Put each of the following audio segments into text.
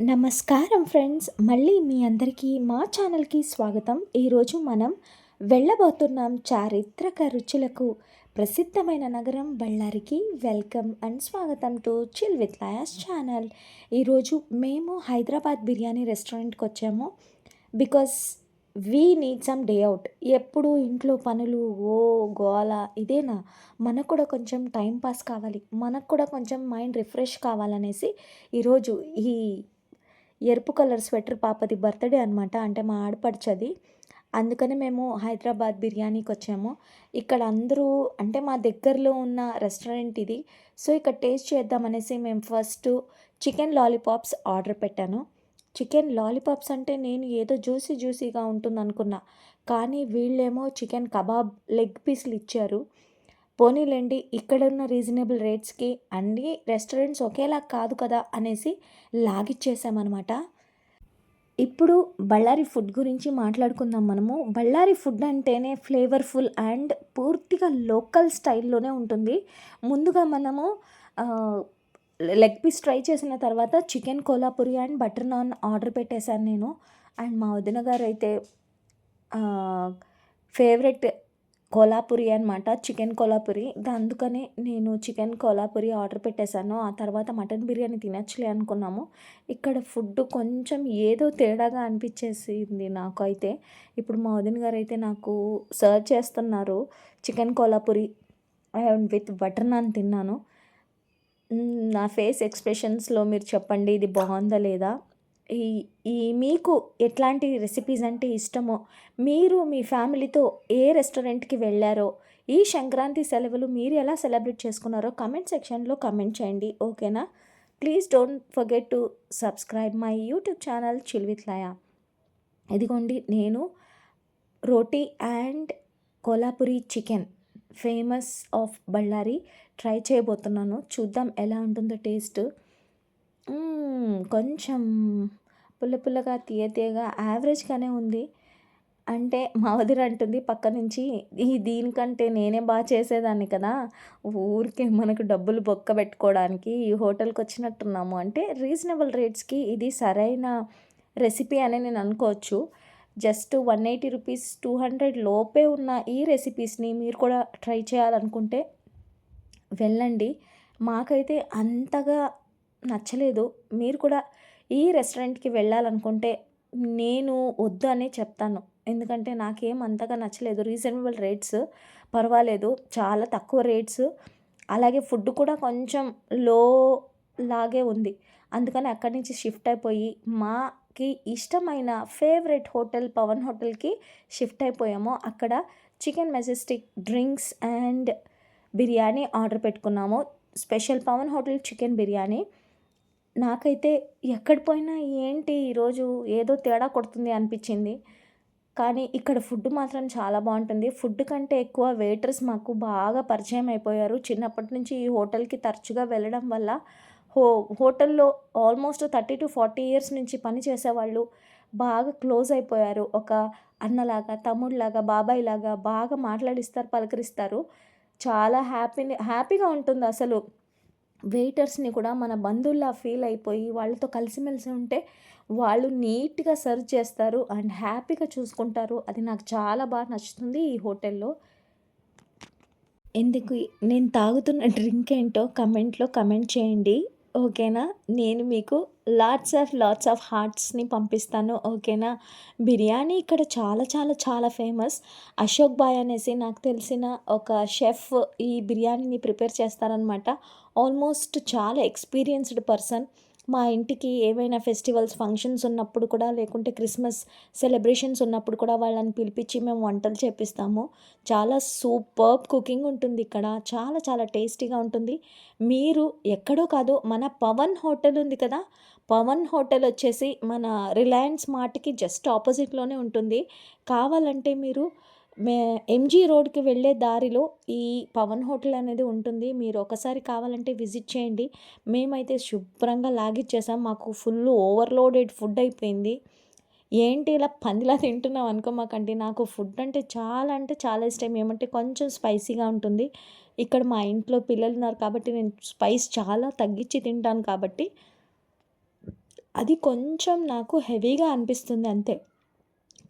నమస్కారం ఫ్రెండ్స్, మళ్ళీ మీ అందరికీ మా ఛానల్కి స్వాగతం. ఈరోజు మనం వెళ్ళబోతున్నాం చారిత్రక రుచులకు ప్రసిద్ధమైన నగరం బళ్ళారికి. వెల్కమ్ అండ్ స్వాగతం to chill with Laya's channel. ఈరోజు మేము హైదరాబాద్ బిర్యానీ రెస్టారెంట్కి వచ్చాము. Because we need some day out. ఎప్పుడు ఇంట్లో పనులు గోల ఇదేనా, మనకు కూడా కొంచెం టైం పాస్ కావాలి, మనకు కూడా కొంచెం మైండ్ రిఫ్రెష్ కావాలనేసి ఈరోజు ఈ ఎరుపు కలర్ స్వెటర్ పాపది బర్త్‌డే అనమాట. అంటే మా ఆడపడుచది. అందుకని మేము హైదరాబాద్ బిర్యానీకి వచ్చాము. ఇక్కడ అందరూ అంటే మా దగ్గరలో ఉన్న రెస్టారెంట్ ఇది. సో, ఇక్కడ టేస్ట్ చేద్దామనేసి మేము ఫస్ట్ చికెన్ లాలీపాప్స్ ఆర్డర్ పెట్టాను. చికెన్ లాలీపాప్స్ అంటే నేను ఏదో జ్యూసీగా ఉంటుందనుకున్నా. కానీ వీళ్ళేమో చికెన్ కబాబ్ లెగ్ పీసులు ఇచ్చారు. పోనీలెండి, ఇక్కడున్న రీజనబుల్ రేట్స్‌కి అన్ని రెస్టారెంట్స్ ఒకేలా కాదు కదా అనేసి లాగిచ్చేసామనమాట. ఇప్పుడు బళ్ళారి ఫుడ్ గురించి మాట్లాడుకుందాం మనము. బళ్ళారి ఫుడ్ అంటేనే ఫ్లేవర్‌ఫుల్ అండ్ పూర్తిగా లోకల్ స్టైల్‌లోనే ఉంటుంది. ముందుగా మనము ఆహ్, లెగ్ పీస్ ట్రై చేసిన తర్వాత chicken Kolhapuri and butter naan order పెట్టేశాను నేను. అండ్ మా వదిన గారైతే ఫేవరెట్ కోల్హాపురి అనమాట, చికెన్ కోల్హాపురి. అందుకనే నేను చికెన్ కోల్హాపురి ఆర్డర్ పెట్టేశాను. ఆ తర్వాత మటన్ బిర్యానీ తినచ్చులే అనుకున్నాము. ఇక్కడ ఫుడ్ కొంచెం ఏదో తేడాగా అనిపించేసింది నాకైతే. ఇప్పుడు మా వదిన గారైతే నాకు సర్వ్ చేస్తున్నారు chicken Kolhapuri and with butter naan తిన్నాను. నా ఫేస్ ఎక్స్ప్రెషన్స్‌లో మీరు చెప్పండి ఇది బాగుందా లేదా? ఈ ఈ మీకు ఎట్లాంటి రెసిపీస్ అంటే ఇష్టమో, మీరు మీ ఫ్యామిలీతో ఏ రెస్టారెంట్‌కి వెళ్లారో, ఈ సంక్రాంతి సెలవులు మీరు ఎలా సెలబ్రేట్ చేసుకున్నారో కామెంట్ సెక్షన్‌లో కామెంట్ చేయండి. ఓకేనా? Please don't forget to subscribe my YouTube channel chill with Laya. ఇదిగోండి, నేను roti and Kolhapuri chicken famous of Ballari try చేయబోతున్నాను. చూద్దాం ఎలా ఉంటుందో టేస్ట్. కొంచెం పుల్లగా తీయగా యావరేజ్గానే ఉంది. అంటే మా వదిన అంటుంది పక్క నుంచి, దీనికంటే నేనే బాగా చేసేదాన్ని కదా, ఊరికే మనకు డబ్బులు బొక్క పెట్టుకోవడానికి ఈ హోటల్కి వచ్చినట్టున్నాము. అంటే రీజనబుల్ రేట్స్కి ఇది సరైన రెసిపీ అని నేను అనుకోవచ్చు. జస్ట్ 180 రూపీస్ 200 లోపే ఉన్న ఈ రెసిపీస్ని మీరు కూడా ట్రై చేయాలనుకుంటే వెళ్ళండి. మాకైతే అంతగా నచ్చలేదు. మీరు కూడా ఈ రెస్టారెంట్‌కి వెళ్ళాలనుకుంటే నేను వద్దు అనే చెప్తాను. ఎందుకంటే నాకేం అంతగా నచ్చలేదు. రీజనబుల్ రేట్స్ పర్వాలేదు, చాలా తక్కువ రేట్స్. అలాగే ఫుడ్ కూడా కొంచెం లో లాగే ఉంది. అందుకని అక్కడి నుంచి షిఫ్ట్ అయిపోయి మాకి ఇష్టమైన ఫేవరెట్ హోటల్ పవన్ హోటల్‌కి షిఫ్ట్ అయిపోయాము. అక్కడ chicken majestic drinks and biryani order పెట్టుకున్నాము. Special Pavan hotel chicken biryani. నాకైతే ఎక్కడ పోయినా ఏంటి ఈరోజు ఏదో తేడా కొడుతుంది అనిపించింది. కానీ ఇక్కడ ఫుడ్ మాత్రం చాలా బాగుంటుంది. ఫుడ్ కంటే ఎక్కువ వెయిటర్స్ మాకు బాగా పరిచయం అయిపోయారు. చిన్నప్పటి నుంచి ఈ హోటల్‌కి తరచుగా వెళ్ళడం వల్ల హోటల్‌లో ఆల్మోస్ట్ 30-40 ఇయర్స్ నుంచి పని చేసేవాళ్ళు బాగా క్లోజ్ అయిపోయారు. ఒక అన్నలాగా, తమ్ముడిలాగా, బాబాయ్‌లాగా బాగా మాట్లాడిస్తారు, పలకరిస్తారు. చాలా హ్యాపీగా ఉంటుంది అసలు. వెయిటర్స్‌ని కూడా మన బంధువుల్లా ఫీల్ అయిపోయి వాళ్ళతో కలిసిమెలిసి ఉంటే వాళ్ళు నీట్‌గా సర్వ్ చేస్తారు అండ్ హ్యాపీగా చూసుకుంటారు. అది నాకు చాలా బాగా నచ్చుతుంది ఈ హోటల్‌లో. ఎందుకు నేను తాగుతున్న డ్రింక్ ఏంటో కమెంట్‌లో కమెంట్ చేయండి. ఓకేనా? నేను మీకు లాట్స్ ఆఫ్ హార్ట్స్‌ని పంపిస్తాను. ఓకేనా? బిర్యానీ ఇక్కడ చాలా ఫేమస్. అశోక్ బాయ్ అనేసి నాకు తెలిసిన ఒక షెఫ్ ఈ బిర్యానీని ప్రిపేర్ చేస్తారనమాట. ఆల్మోస్ట్ చాలా ఎక్స్‌పీరియన్స్‌డ్ పర్సన్. మా ఇంటికి ఏవైనా ఫెస్టివల్స్, ఫంక్షన్స్ ఉన్నప్పుడు కూడా, లేకుంటే క్రిస్మస్ సెలబ్రేషన్స్ ఉన్నప్పుడు కూడా వాళ్ళని పిలిపించి మేము వంటలు చేపిస్తాము. చాలా సూపర్బ్ కుకింగ్ ఉంటుంది ఇక్కడ. చాలా టేస్టీగా ఉంటుంది. మీరు ఎక్కడో కాదు, మన పవన్ హోటల్ ఉంది కదా, పవన్ హోటల్ వచ్చేసి మన రిలయన్స్ మార్ట్‌కి జస్ట్ ఆపోజిట్‌లోనే ఉంటుంది. కావాలంటే మీరు ఎంజీ రోడ్‌కి వెళ్ళే దారిలో ఈ పవన్ హోటల్ అనేది ఉంటుంది. మీరు ఒకసారి కావాలంటే విజిట్ చేయండి. మేమైతే శుభ్రంగా లాగిచ్చేసాం. మాకు ఫుల్ ఓవర్‌లోడెడ్ ఫుడ్ అయిపోయింది. ఏంటి ఇలా పందిలా తింటున్నావు అనుకోమాకండి. నాకు ఫుడ్ అంటే చాలా ఇష్టం. ఏమంటే కొంచెం స్పైసీగా ఉంటుంది. ఇక్కడ మా ఇంట్లో పిల్లలున్నారు కాబట్టి నేను స్పైస్ చాలా తగ్గించి తింటాను కాబట్టి అది కొంచెం నాకు హెవీగా అనిపిస్తుంది అంతే.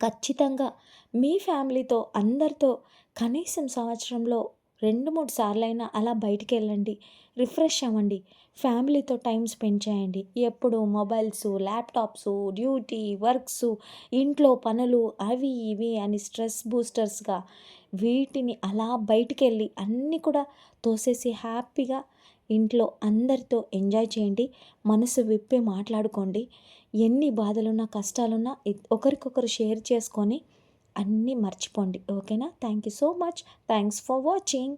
ఖచ్చితంగా మీ ఫ్యామిలీతో అందరితో కనీసం సంవత్సరంలో 2, 3 సార్లైనా అలా బయటికెళ్ళండి. రిఫ్రెష్ అవ్వండి. ఫ్యామిలీతో టైమ్ స్పెండ్ చేయండి. ఎప్పుడు మొబైల్సు, ల్యాప్‌టాప్సు, డ్యూటీ, వర్క్సు, ఇంట్లో పనులు అవి ఇవి అని స్ట్రెస్ బూస్టర్స్‌గా వీటిని అలా బయటికెళ్ళి అన్నీ కూడా తోసేసి హ్యాపీగా ఇంట్లో అందరితో ఎంజాయ్ చేయండి. మనసు విప్పి మాట్లాడుకోండి. ఎన్ని బాధలున్నా, కష్టాలున్నా ఒకరికొకరు షేర్ చేసుకొని అన్నీ మర్చిపోండి. ఓకేనా? Thank you so much. Thanks for watching.